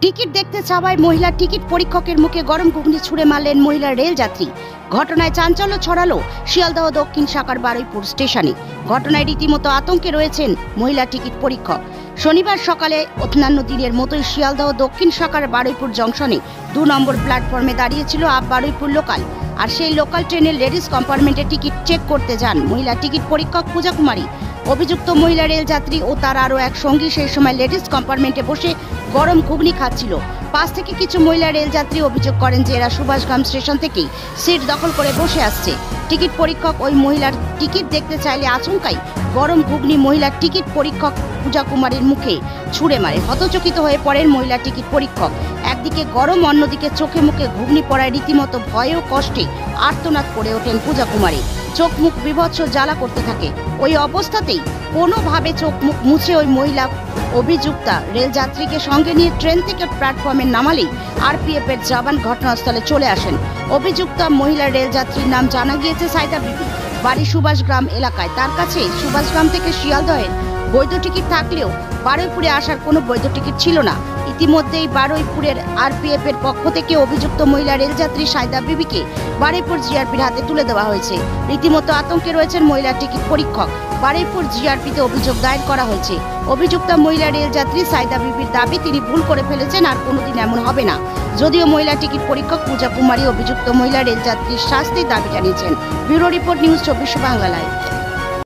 Ticket দেখতে চাওয়ায় মহিলা ticket পরীক্ষকের মুখে গরম ঘুগনি ছুঁড়ে মারলেন মহিলা রেল যাত্রী। ঘটনায় চাঞ্চল্য ছড়ালো শিয়ালদহ দক্ষিণ শাখার বারুইপুর স্টেশনে। ঘটনায় রীতিমতো আতঙ্কে রয়েছেন মহিলা টিকিট পরীক্ষক। শনিবার সকালে অন্যান্য দিনের মতোই শিয়ালদহ দক্ষিণ শাখার বারুইপুর জংশনে ২ নম্বর প্ল্যাটফর্মে দাঁড়িয়েছিল আপ বারুইপুর লোকাল। আর সেই লোকাল ট্রেনের লেডিস কম্পার্টমেন্টে টিকিট চেক করতে যান মহিলা টিকিট পরীক্ষক পূজা কুমারী। অভিযুক্ত মহিলা রেল যাত্রী ও তার আরও এক সঙ্গী সেই সময় লেডিস কম্পার্টমেন্টে বসে গরম ঘুগনি খাচ্ছিল। পাশ থেকে কিছু মহিলা রেল যাত্রী অভিযোগ করেন যে এরা সুভাষগ্রাম স্টেশন থেকেই সিট দখল করে বসে আসছে। টিকিট পরীক্ষক ওই মহিলার টিকিট দেখতে চাইলে আচমকাই গরম ঘুগনি মহিলা টিকিট পরীক্ষক পূজা কুমারীর মুখে ছুঁড়ে মারে। হতচকিত হয়ে পড়েন মহিলা টিকিট পরীক্ষক। একদিকে গরম, অন্যদিকে চোখে মুখে ঘুগনি পড়ায় রীতিমতো ভয়ে ও কষ্টে আর্তনাদ করে ওঠেন পূজা কুমারী। চোখ মুখ বিভৎস জ্বালা করতে থাকে। ওই অবস্থাতেই কোনোভাবে চোখ মুখ মুছে ওই মহিলা অভিযুক্তা রেল যাত্রীকে সঙ্গে নিয়ে ট্রেন থেকে প্ল্যাটফর্মে নামালেই আরপিএফ এর জওয়ান ঘটনাস্থলে চলে আসেন। অভিযুক্তা মহিলা রেল যাত্রীর নাম জানা গিয়েছে সাইদা বিবি, বাড়ি সুভাষগ্রাম এলাকায়। তার কাছে সুভাষগ্রাম থেকে শিয়ালদহের বৈধ টিকিট থাকলেও বারুইপুরে আসার কোনো বৈধ টিকিট ছিল না। ইতিমধ্যেই বারুইপুরের আরপিএফ এর পক্ষ থেকে অভিযুক্ত মহিলা রেলযাত্রী সাইদা বিবিকে বারুইপুর জিআরপির হাতে তুলে দেওয়া হয়েছে। রীতিমতো আতঙ্কে রয়েছেন মহিলা টিকিট পরীক্ষক। বারুইপুর জিআরপিতে অভিযোগ দায়ের করা হয়েছে। অভিযুক্ত মহিলা রেলযাত্রী সাইদা বিবির দাবি তিনি ভুল করে ফেলেছেন, আর কোনোদিন এমন হবে না। যদিও মহিলা টিকিট পরীক্ষক পূজা কুমারী অভিযুক্ত মহিলা রেলযাত্রীর শাস্তির দাবি জানিয়েছেন। Bureau report, news ২৪ Bangla live.